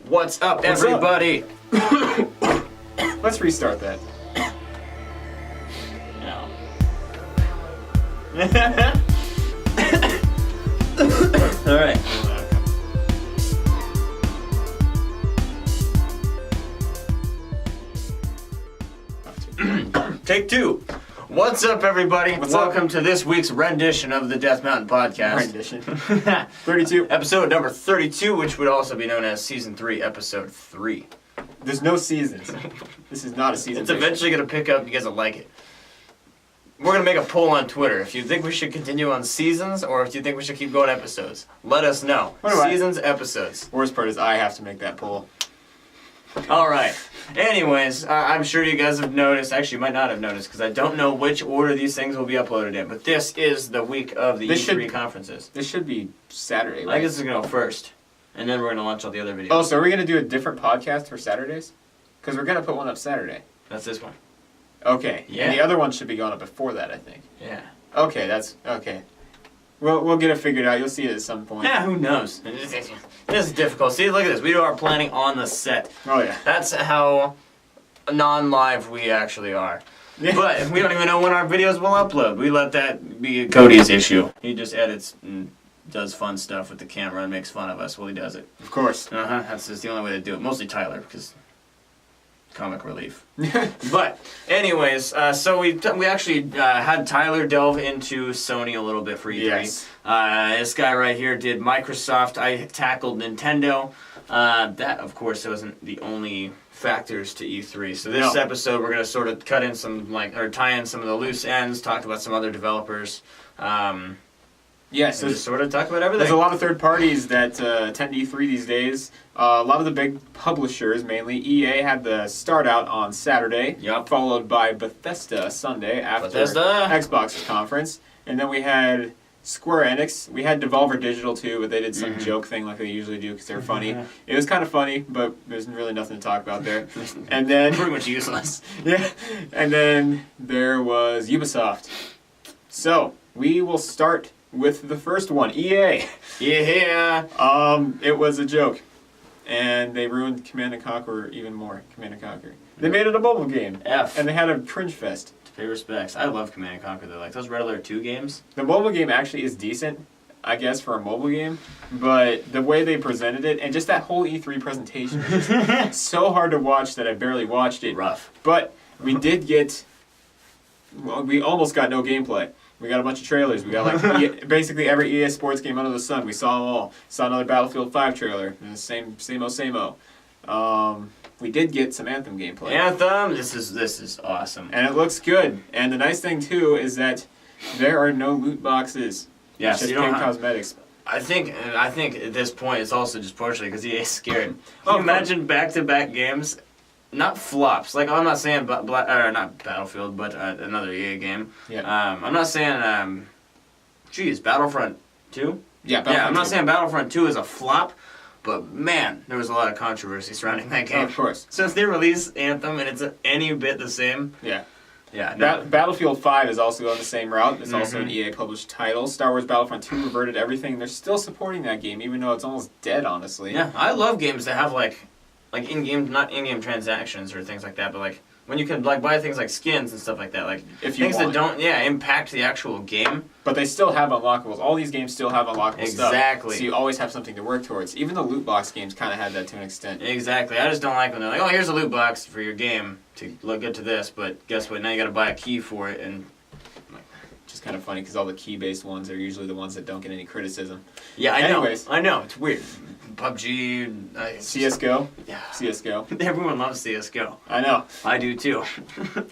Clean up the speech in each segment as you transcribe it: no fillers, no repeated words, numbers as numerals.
What's up, everybody? Let's restart that. No. All right. Take two. What's up, everybody? Welcome to this week's rendition of the Death Mountain Podcast. Rendition. 32. Episode number 32, which would also be known as Season 3, Episode 3. There's no seasons. This is not a season. It's eventually going to pick up. You guys will like it. We're going to make a poll on Twitter. If you think we should continue on seasons or if you think we should keep going episodes, let us know. Seasons, episodes. Worst part is I have to make that poll. All right. Anyways, I'm sure you guys have noticed. Actually, you might not have noticed because I don't know which order these things will be uploaded in. But this is the week of the E3 conferences. This should be Saturday, right? I guess it's going to go first. And then we're going to launch all the other videos. Oh, so are we going to do a different podcast for Saturdays? Because we're going to put one up Saturday. That's this one. Okay. Yeah. And the other one should be going up before that, I think. Yeah. Okay, that's... Okay. We'll get it figured out. You'll see it at some point. Yeah, who knows? This is difficult. See, look at this. We do our planning on the set. Oh, yeah. That's how non-live we actually are. Yeah. But we don't even know when our videos will upload. We let that be Cody's issue. He just edits and does fun stuff with the camera and makes fun of us while he does it. Of course. That's just the only way to do it. Mostly Tyler, because comic relief. But anyways, so we actually had Tyler delve into Sony a little bit for E3. Yes. This guy right here did Microsoft. I tackled Nintendo. That, of course, wasn't the only factors to E3. So this episode, we're gonna sort of cut in some tie in some of the loose ends, talk about some other developers. Yes, just sort of talk about everything. There's a lot of third parties that attend E3 these days. A lot of the big publishers, mainly EA, had the start out on Saturday, followed by Bethesda Sunday after Xbox's conference, and then we had Square Enix. We had Devolver Digital too, but they did some joke thing like they usually do because they're funny. It was kind of funny, but there's really nothing to talk about there. And then pretty much useless. Yeah, and then there was Ubisoft. So we will start with the first one, EA. Yeah. It was a joke. And they ruined Command & Conquer even more. Command & Conquer. They made it a mobile game. And they had a cringe fest. To pay respects. I love Command & Conquer though. Like those Red Alert 2 games. The mobile game actually is decent, I guess, for a mobile game. But the way they presented it, and just that whole E3 presentation was just so hard to watch that I barely watched it. Rough. But we did get... Well, we almost got no gameplay. We got a bunch of trailers. We got like basically every EA Sports game under the sun. We saw them all. Saw another Battlefield 5 trailer. And the same-o. We did get some Anthem gameplay. Anthem, this is awesome. And it looks good. And the nice thing too is that there are no loot boxes. Yeah, it's just plain cosmetics. I think at this point it's also just partially because EA's scared. Can you imagine back-to-back games? Not flops. Like I'm not saying not Battlefield, but another EA game. Yeah. I'm not saying Battlefront 2. Yeah. I'm not saying Battlefront 2 is a flop, but man, there was a lot of controversy surrounding that game. Oh, of course. Since they released Anthem and it's any bit the same. Yeah. Yeah. No. Battlefield 5 is also on the same route. It's also an EA published title. Star Wars Battlefront 2 reverted everything. They're still supporting that game, even though it's almost dead, honestly. Yeah, I love games that have like in-game, not in-game transactions or things like that, but like when you can like buy things like skins and stuff like that, like things that don't impact the actual game. But they still have unlockables. All these games still have unlockable stuff. Exactly. So you always have something to work towards. Even the loot box games kind of had that to an extent. Exactly. I just don't like when they're like, oh, here's a loot box for your game to look good to this, but guess what? Now you got to buy a key for it, and just kind of funny because all the key-based ones are usually the ones that don't get any criticism. Yeah, I know. It's weird. PUBG, CS:GO. Yeah, CS:GO. Everyone loves CS:GO. I know. I do too.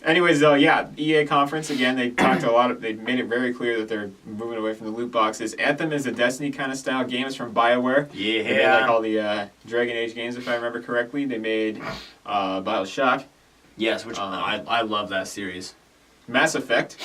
Anyways, EA conference again. They talked a lot. They made it very clear that they're moving away from the loot boxes. Anthem is a Destiny kind of style game. It's from BioWare. Yeah. They made like all the Dragon Age games, if I remember correctly. They made BioShock. Yes, which I love that series. Mass Effect.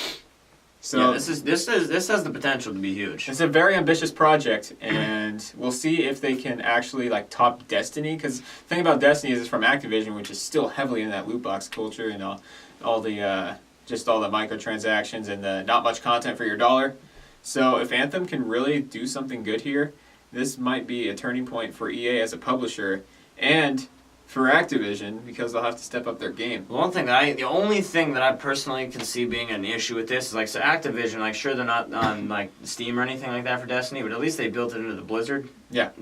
So yeah, this has the potential to be huge. It's a very ambitious project, and we'll see if they can actually like top Destiny. Because the thing about Destiny is it's from Activision, which is still heavily in that loot box culture and all the microtransactions and the not much content for your dollar. So if Anthem can really do something good here, this might be a turning point for EA as a publisher. and for Activision, because they'll have to step up their game. The only thing that I personally can see being an issue with this is like, so Activision, like, sure they're not on like Steam or anything like that for Destiny, but at least they built it into the Blizzard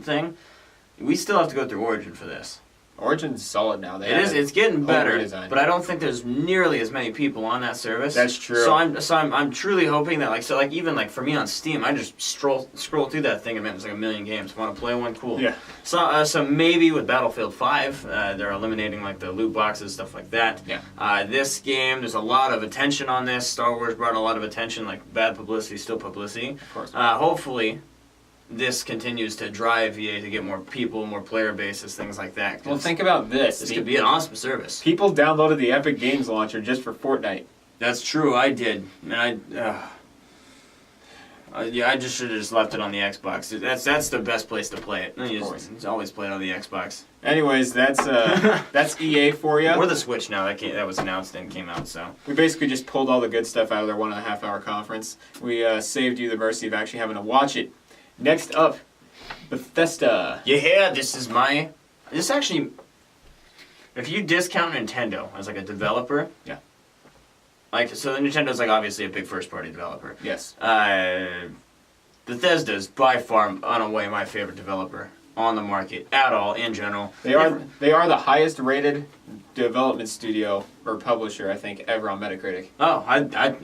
thing. We still have to go through Origin for this. Origin's solid now. It's getting better, but I don't think there's nearly as many people on that service. That's true. So I'm truly hoping that even for me on Steam, I just scroll through that thing and man, there's like a million games. Want to play one? Cool. Yeah. So maybe with Battlefield 5, they're eliminating like the loot boxes, stuff like that. Yeah. This game, there's a lot of attention on this. Star Wars brought a lot of attention, like bad publicity, still publicity. Of course. Hopefully this continues to drive EA to get more people, more player bases, things like that. Well, think about this. This could be an awesome service. People downloaded the Epic Games Launcher just for Fortnite. That's true, I did. And I just should have just left it on the Xbox. That's the best place to play it. You just always play it on the Xbox. Anyways, that's EA for you. Or the Switch now. That was announced and came out. So we basically just pulled all the good stuff out of their 1.5 hour conference. We saved you the mercy of actually having to watch it. Next up, Bethesda. Yeah, this actually, if you discount Nintendo as like a developer, yeah, like so Nintendo's like obviously a big first party developer. Yes. Bethesda is by far on a way my favorite developer on the market at all in general. They are the highest rated development studio or publisher I think ever on Metacritic. Oh, I didn't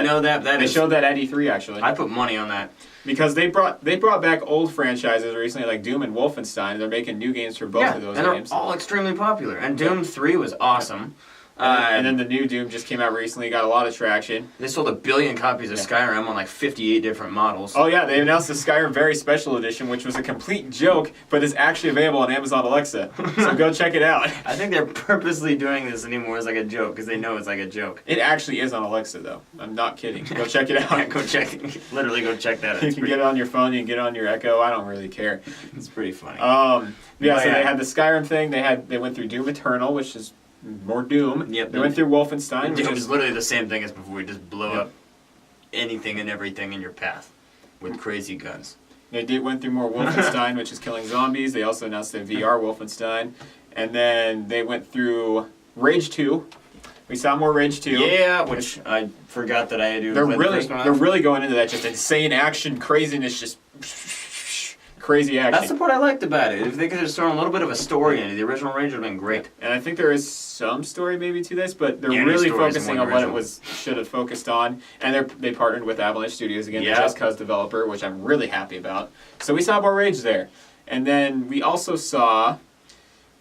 know that. They showed that at E3 actually. I put money on that. Because they brought back old franchises recently like Doom and Wolfenstein. They're making new games for both of those games. They're all extremely popular. And Doom 3 was awesome. And then the new Doom just came out recently, got a lot of traction. They sold 1 billion copies of Skyrim on like 58 different models. Oh yeah, they announced the Skyrim Very Special Edition, which was a complete joke, but is actually available on Amazon Alexa. So go check it out. I think they're purposely doing this anymore as like a joke, because they know it's like a joke. It actually is on Alexa though. I'm not kidding. Go check it out. Yeah, go check it. Literally go check that out. You can get it on your phone, you can get it on your Echo. I don't really care. It's pretty funny. So they had the Skyrim thing. They went through Doom Eternal, which is more Doom. Yep. They went through Wolfenstein. Doom is literally the same thing as before. We just blow up anything and everything in your path with crazy guns. They went through more Wolfenstein, which is killing zombies. They also announced the VR Wolfenstein. And then they went through Rage 2. We saw more Rage 2. Yeah, which I forgot that I had to do. They're really going into that just insane action, craziness, just crazy action. That's the part I liked about it. If they could have just thrown a little bit of a story into the original Rage, would have been great. And I think there is some story maybe to this, but they're really focusing on what it should have focused on. And they partnered with Avalanche Studios again, the Just Cause developer, which I'm really happy about. So we saw more Rage there. And then we also saw,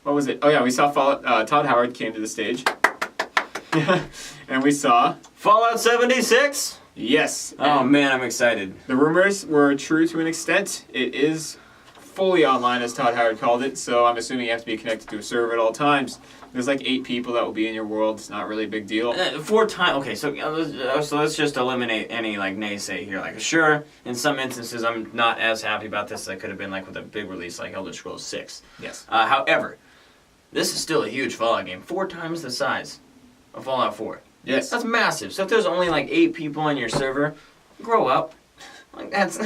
what was it? Oh yeah, we saw Fallout. Todd Howard came to the stage. And we saw Fallout 76? Yes. Oh man, I'm excited. The rumors were true to an extent. It is fully online, as Todd Howard called it, so I'm assuming you have to be connected to a server at all times. There's like 8 people that will be in your world. It's not really a big deal. 4 times. Okay, so let's just eliminate any like naysay here. Like, sure, in some instances, I'm not as happy about this as I could have been like with a big release like Elder Scrolls 6. Yes. However, this is still a huge Fallout game. 4 times the size of Fallout 4. Yes. That's massive. So if there's only like 8 people on your server, grow up. Like that's.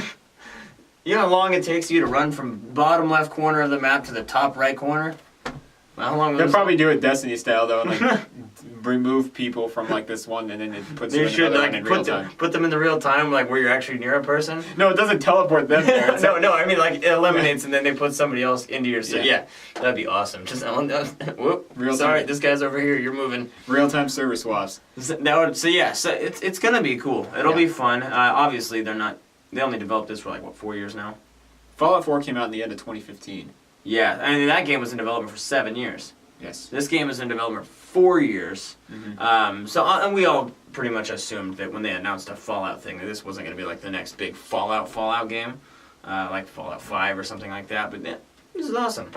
You know how long it takes you to run from bottom left corner of the map to the top right corner? How long? They'll probably do it Destiny style though, and like remove people from like this one, and then it puts them in another one in real time. Put them in the real time, like where you're actually near a person. No, it doesn't teleport them there. no, I mean like it eliminates, and then they put somebody else into your. Yeah, that'd be awesome. Just whoop. Sorry, this guy's over here. You're moving. Real time server swaps. So it's gonna be cool. It'll be fun. Obviously, they only developed this for like, what, 4 years now? Fallout 4 came out in the end of 2015. Yeah, I mean, that game was in development for 7 years. Yes. This game is in development for 4 years. Mm-hmm. And we all pretty much assumed that when they announced a Fallout thing, that this wasn't going to be like the next big Fallout game, like Fallout 5 or something like that. But this is awesome.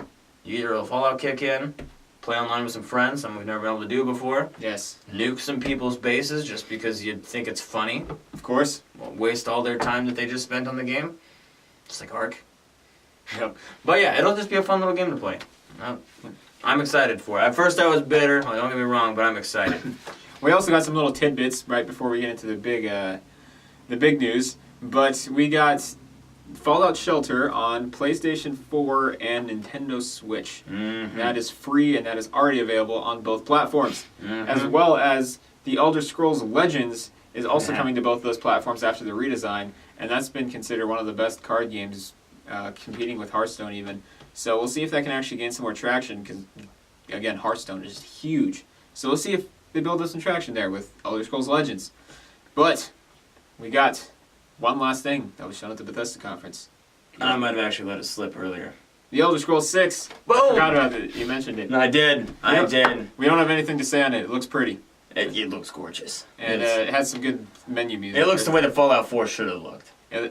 You get your little Fallout kick in, play online with some friends, something we've never been able to do before. Yes. Nuke some people's bases just because you think it's funny. Of course. Waste all their time that they just spent on the game. Just like Ark. Yep. But yeah, it'll just be a fun little game to play. I'm excited for it. At first I was bitter, don't get me wrong, but I'm excited. We also got some little tidbits right before we get into the big news. But we got Fallout Shelter on PlayStation 4 and Nintendo Switch. Mm-hmm. That is free, and that is already available on both platforms. Mm-hmm. As well as The Elder Scrolls Legends is also coming to both of those platforms after the redesign, and that's been considered one of the best card games, competing with Hearthstone even. So we'll see if that can actually gain some more traction, because, again, Hearthstone is huge. So we'll see if they build us some traction there with Elder Scrolls Legends. But we got one last thing that was shown at the Bethesda conference. I might have actually let it slip earlier. The Elder Scrolls 6. Boom! I forgot about it. You mentioned it. No, I did. I did. We don't have anything to say on it. It looks pretty. It looks gorgeous. And it has some good menu music. It looks the way the Fallout 4 should have looked.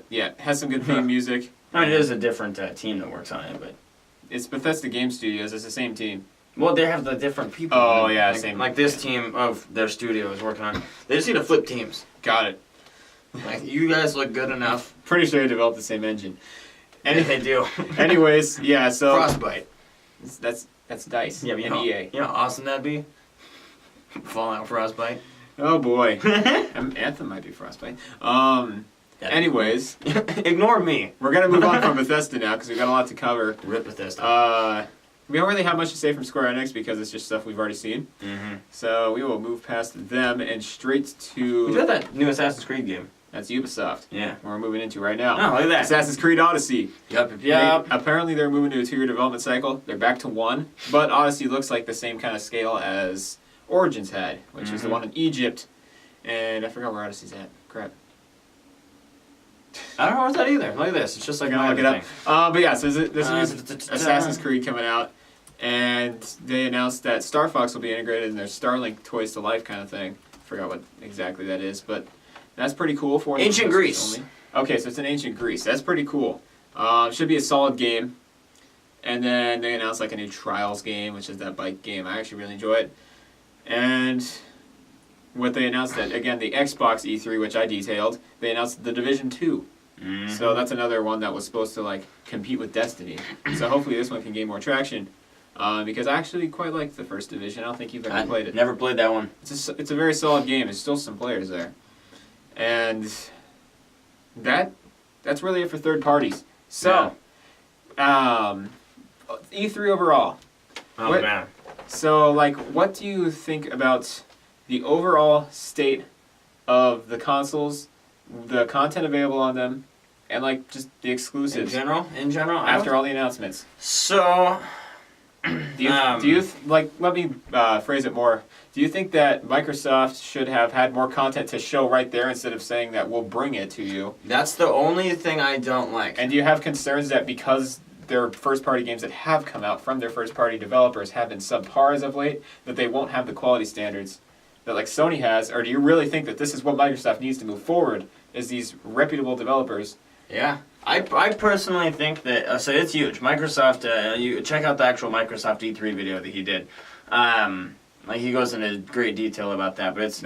Yeah, it has some good theme music. I mean, it is a different team that works on it, but... It's Bethesda Game Studios. It's the same team. Well, they have the different people. Oh, yeah, like, same. Like this team of their studio is working on. They just need to flip teams. Got it. Like, you guys look good enough. Pretty sure they developed the same engine. They do. Anyways, yeah, so... Frostbite. That's DICE. Yeah, but EA. You know how awesome that'd be? Fallout Frostbite. Oh, boy. Anthem might be Frostbite. Anyways. Ignore me. We're going to move on from Bethesda now, because we've got a lot to cover. Rip Bethesda. We don't really have much to say from Square Enix, because it's just stuff we've already seen. Mm-hmm. So we will move past them and straight to... We got that new Assassin's Creed game. That's Ubisoft. Yeah. We're moving into right now. Oh, look at that. Assassin's Creed Odyssey. Yep. Apparently they're moving to a 2-year development cycle. They're back to 1. But Odyssey looks like the same kind of scale as Origins had, which is the one in Egypt. And I forgot where Odyssey's at. Crap. I don't know where's that either. Look at this. It's just like I'm another look it up. But yeah, so there's a new Assassin's Creed coming out. And they announced that Star Fox will be integrated in their Starlink Toys to Life kind of thing. Forgot what exactly that is, but that's pretty cool. For Ancient Greece. Only. Okay, so it's in Ancient Greece. That's pretty cool. Should be a solid game. And then they announced like a new Trials game, which is that bike game. I actually really enjoy it. And what they announced that, again, the Xbox E3, which I detailed, they announced The Division 2. Mm-hmm. So that's another one that was supposed to like compete with Destiny. So hopefully this one can gain more traction. Because I actually quite like the first Division. I don't think you've ever played it. Never played that one. It's a very solid game. There's still some players there. And that's really it for third parties. So, E3 overall. Oh, man. So, like, what do you think about the overall state of the consoles, the content available on them, and, like, just the exclusives? In general? After all the announcements. So... let me phrase it more. Do you think that Microsoft should have had more content to show right there instead of saying that we'll bring it to you? That's the only thing I don't like. And do you have concerns that because their first-party games that have come out from their first-party developers have been subpar as of late, that they won't have the quality standards that like Sony has? Or do you really think that this is what Microsoft needs to move forward, is these reputable developers? Yeah. I personally think that, so it's huge. Microsoft, you check out the actual Microsoft E3 video that he did. Like he goes into great detail about that, but it's,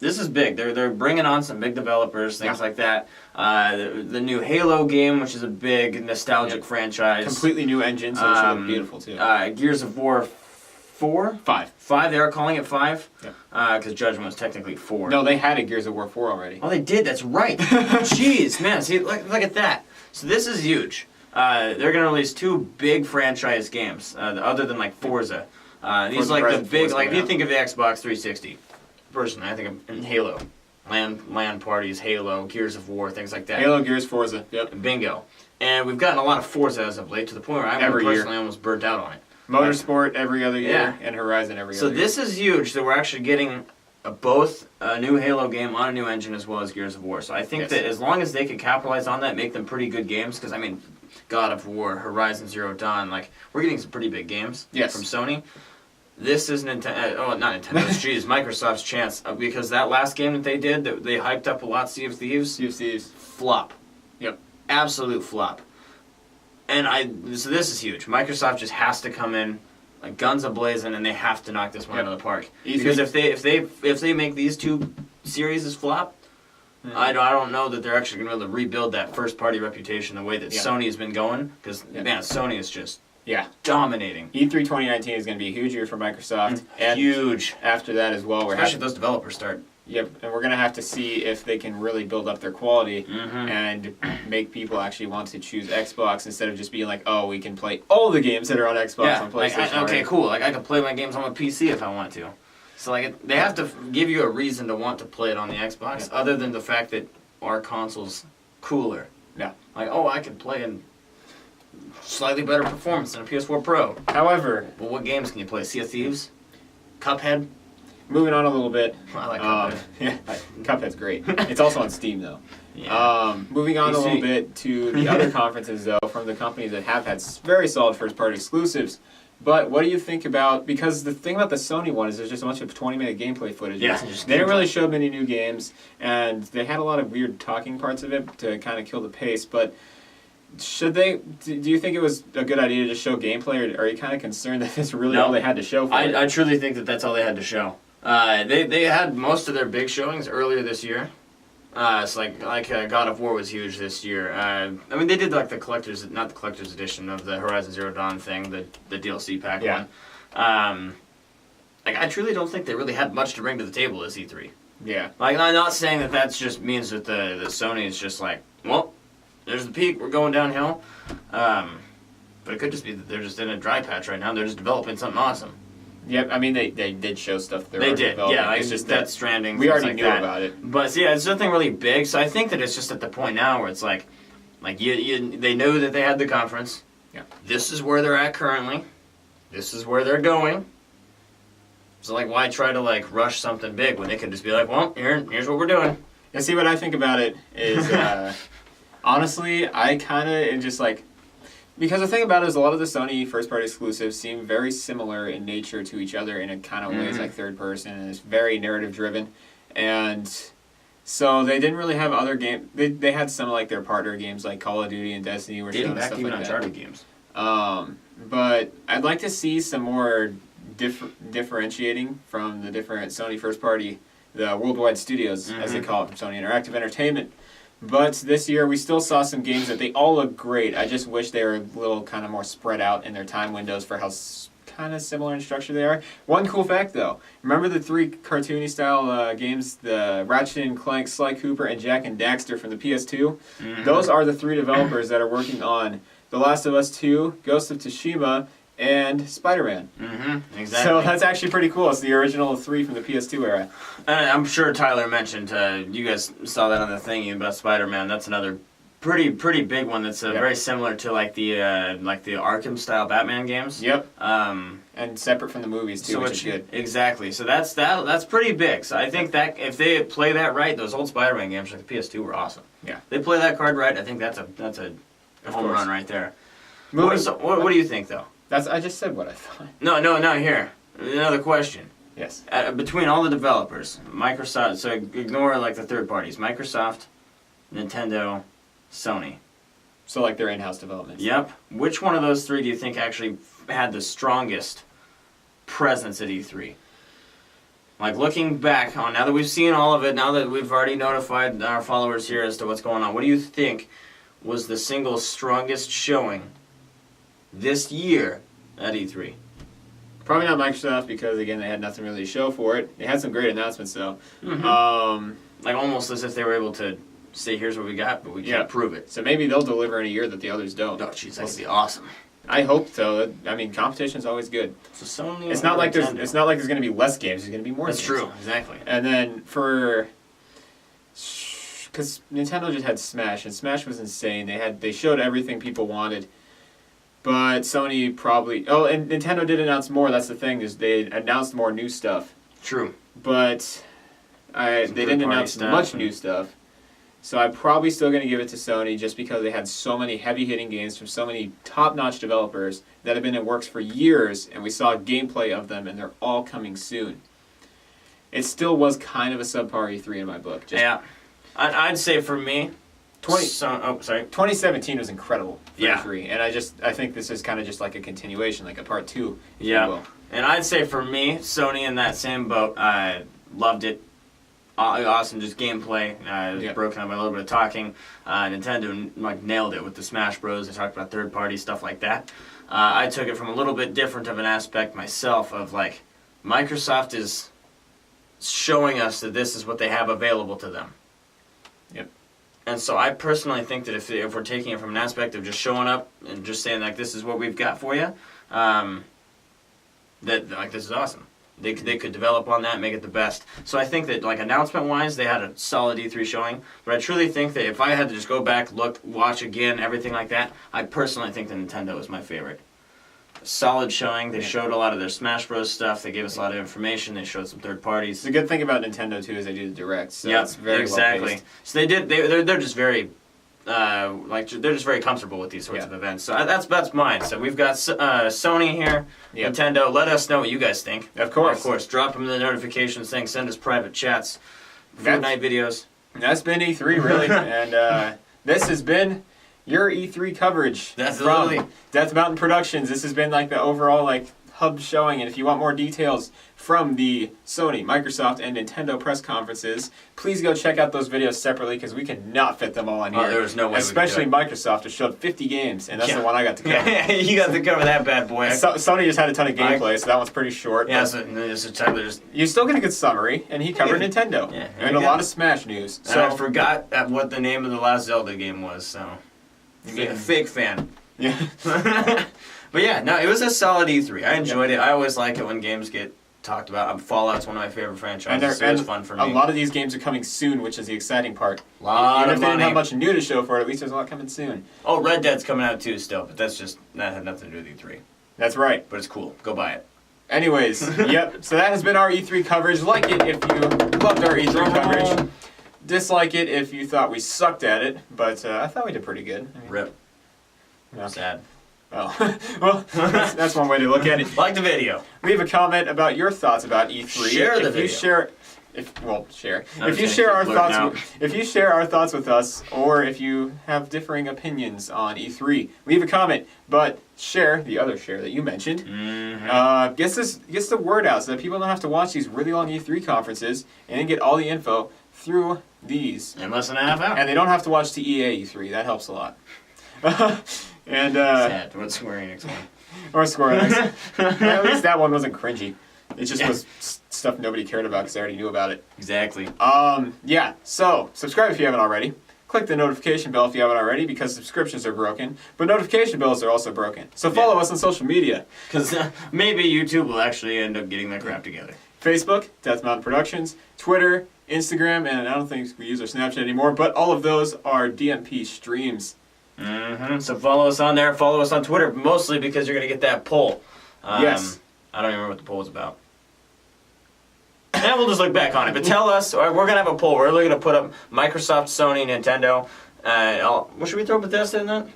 this is big. They're bringing on some big developers, things like that. The new Halo game, which is a big nostalgic franchise. Completely new engine, so it should look beautiful too. Gears of War 4? 5. 5, they are calling it 5? Yeah. Because Judgment was technically 4. No, they had a Gears of War 4 already. Oh, they did, that's right. Jeez, man, see, look at that. So this is huge. They're going to release 2 big franchise games, other than like Forza. These are like the big, like if you think of the Xbox 360, personally, I think of Halo. LAN parties, Halo, Gears of War, things like that. Halo, Gears, Forza, yep. Bingo. And we've gotten a lot of Forza as of late, to the point where I'm personally almost burnt out on it. Motorsport every other year, and Horizon every other year. So this is huge that we're actually getting both a new Halo game on a new engine as well as Gears of War. So I think that as long as they can capitalize on that, make them pretty good games, because I mean, God of War, Horizon Zero Dawn, like we're getting some pretty big games from Sony. This is Microsoft's chance, because that last game that they did, that they hyped up a lot, Sea of Thieves, flop. Yep. Absolute flop. And so this is huge. Microsoft just has to come in like guns a-blazing, and they have to knock this one out of the park. Because if they make these 2 series flop, I don't know that they're actually going to be able to rebuild that first-party reputation the way that Sony's been going. Because man, Sony is just dominating. E3 2019 is going to be a huge year for Microsoft. And huge. After that as well, especially if those developers start Yep, and we're going to have to see if they can really build up their quality and make people actually want to choose Xbox instead of just being like, oh, we can play all the games that are on Xbox on PlayStation. Okay, cool. Like, I can play my games on my PC if I want to. So, like, they have to give you a reason to want to play it on the Xbox, other than the fact that our console's cooler. Yeah. Like, oh, I can play in slightly better performance than a PS4 Pro. However... Well, what games can you play? Sea of Thieves? Cuphead? Moving on a little bit. I like Cuphead. Yeah, Cuphead's great. It's also on Steam, though. Yeah. Moving on a little bit to the other conferences, though, from the companies that have had very solid first-party exclusives. But what do you think about... Because the thing about the Sony one is there's just a bunch of 20-minute gameplay footage. Yeah, they didn't really show many new games, and they had a lot of weird talking parts of it to kind of kill the pace, but... Should they? Do you think it was a good idea to just show gameplay, or are you kind of concerned that that's really all they had to show for it? I truly think that that's all they had to show. They had most of their big showings earlier this year. It's like God of War was huge this year. I mean, they did like the collector's, not the collector's edition of the Horizon Zero Dawn thing, the DLC pack one. Like, I truly don't think they really had much to bring to the table this E3. Yeah. Like, I'm not saying that that's just means that the Sony is just like, well, there's the peak, we're going downhill. But it could just be that they're just in a dry patch right now. They're just developing something awesome. Yep, I mean, they did show stuff they did, developing. Yeah, it's just Death Stranding. We already knew about it. But, yeah, it's nothing really big. So I think that it's just at the point now where it's like they know that they had the conference. Yeah. This is where they're at currently. This is where they're going. So, like, why try to, like, rush something big when they could just be like, well, here's what we're doing. And see, what I think about it is... honestly, I kind of just like... Because the thing about it is a lot of the Sony first-party exclusives seem very similar in nature to each other in a kind of ways, like third-person, and it's very narrative-driven. And so they didn't really have other games... They had some of like their partner games like Call of Duty and Destiny were showing stuff like that. Uncharted games. But I'd like to see some more differentiating from the different Sony first-party, the worldwide studios, as they call it, from Sony Interactive Entertainment. But this year, we still saw some games that they all look great. I just wish they were a little kind of more spread out in their time windows for how kind of similar in structure they are. One cool fact, though. Remember the 3 cartoony-style games, the Ratchet & Clank, Sly Cooper, and Jak and Daxter from the PS2? Those are the 3 developers that are working on The Last of Us 2, Ghost of Tsushima, and Spider-Man. Exactly. So that's actually pretty cool. It's the original 3 from the PS2 era. And I'm sure Tyler mentioned, you guys saw that on the thingy about Spider-Man. That's another pretty big one that's very similar to like the Arkham-style Batman games. Yep. And separate from the movies, too, which is good. Exactly. So that's pretty big. So I think that if they play that right, those old Spider-Man games like the PS2 were awesome. Yeah. They play that card right, I think that's a home run right there. What do you think, though? I just said what I thought. No, here. Another question. Yes. Between all the developers, Microsoft, so ignore like the third parties, Microsoft, Nintendo, Sony. So like their in-house developments. Yep. Which one of those 3 do you think actually had the strongest presence at E3? Like looking back on, now that we've seen all of it, now that we've already notified our followers here as to what's going on, what do you think was the single strongest showing this year at E3? Probably not Microsoft because, again, they had nothing really to show for it. They had some great announcements, though. Like almost as if they were able to say, here's what we got, but we can't prove it. So maybe they'll deliver in a year that the others don't. Oh, jeez, that would be awesome. I hope so. I mean, competition's always good. So Sony it's not like there's going to be less games. There's going to be more games. That's true, exactly. And then because Nintendo just had Smash, and Smash was insane. They showed everything people wanted. But Sony probably... Oh, and Nintendo did announce more. That's the thing, is they announced more new stuff. True. But they didn't announce much new stuff. So I'm probably still going to give it to Sony just because they had so many heavy-hitting games from so many top-notch developers that have been in works for years, and we saw gameplay of them, and they're all coming soon. It still was kind of a subpar E3 in my book. Yeah. I'd say for me... 2017 was incredible for E3, and I think this is kind of just like a continuation, like a part 2, if you will. And I'd say for me, Sony in that same boat, I loved it. Awesome, just gameplay. It was broken up by a little bit of talking. Nintendo nailed it with the Smash Bros. They talked about third-party stuff like that. I took it from a little bit different of an aspect myself of Microsoft is showing us that this is what they have available to them. Yep. And so I personally think that if we're taking it from an aspect of just showing up and just saying like this is what we've got for you, that like this is awesome. They could develop on that and make it the best. So I think that like announcement wise they had a solid E3 showing, but I truly think that if I had to just go back, look, watch again, everything like that, I personally think that Nintendo is my favorite. Solid showing. They showed a lot of their Smash Bros stuff. They gave us a lot of information. They showed some third parties. The good thing about Nintendo too is they do the directs. So yeah, it's very exactly. well-paced. So they're just very they're just very comfortable with these sorts of events. So that's mine. So we've got Sony here, Nintendo. Let us know what you guys think. Of course. Of course. Drop them the notifications thing. Send us private chats, Fortnite videos. That's been E3 really, and this has been your E3 coverage from Death Mountain Productions. This has been like the overall like hub showing, and if you want more details from the Sony, Microsoft, and Nintendo press conferences, please go check out those videos separately because we cannot fit them all on here. There was no way. Especially Microsoft, it showed 50 games, and that's the one I got to cover. You got to cover that bad boy. Sony just had a ton of gameplay, so that one's pretty short. Yeah, you still get a good summary, and he covered Nintendo and a lot of Smash news. So I forgot what the name of the last Zelda game was. So. A fake fan. Yeah. But yeah, no, it was a solid E3. I enjoyed it. I always like it when games get talked about. Fallout's one of my favorite franchises, so it was fun for me. A lot of these games are coming soon, which is the exciting part. Even if they didn't have much new to show for it, at least there's a lot coming soon. Oh, Red Dead's coming out too still, but that had nothing to do with E3. That's right. But it's cool. Go buy it. Anyways, yep. So that has been our E3 coverage. Like it if you loved our E3 coverage. Dislike it if you thought we sucked at it, but I thought we did pretty good. Rip. No. Sad. Oh. Well, that's one way to look at it. Like the video. Leave a comment about your thoughts about E3. Share the video. Share. If you share our thoughts with us, or if you have differing opinions on E3, leave a comment. But share the other share that you mentioned. Mm-hmm. Gets the word out so that people don't have to watch these really long E3 conferences and then get all the info through these. In less than a half hour. And they don't have to watch the EA E3. That helps a lot. And sad. What Square Enix one? Or Square Enix. At least that one wasn't cringy. It just was stuff nobody cared about because they already knew about it. Exactly. Yeah. So subscribe if you haven't already. Click the notification bell if you haven't already because subscriptions are broken, but notification bells are also broken. So follow us on social media. Because maybe YouTube will actually end up getting that crap together. Facebook, Death Mountain Productions, Twitter, Instagram, and I don't think we use our Snapchat anymore, but all of those are DMP streams. Mm-hmm. So follow us on there. Follow us on Twitter, mostly because you're going to get that poll. Yes. I don't even remember what the poll was about. And we'll just look back on it. But tell us, we're going to have a poll. We're really going to put up Microsoft, Sony, Nintendo. What should we throw Bethesda in that?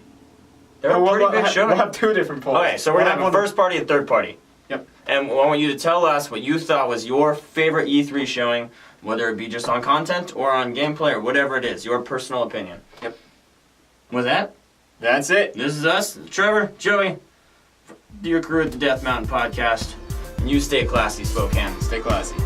They're a pretty big show. We'll have two different polls. Okay, so we're going to have a first party and third party. Yep. And I want you to tell us what you thought was your favorite E3 showing, whether it be just on content or on gameplay or whatever it is, your personal opinion. Yep. With that, that's it. This is us, Trevor, Joey, your crew at the Death Mountain Podcast. And you stay classy, Spokane. Stay classy.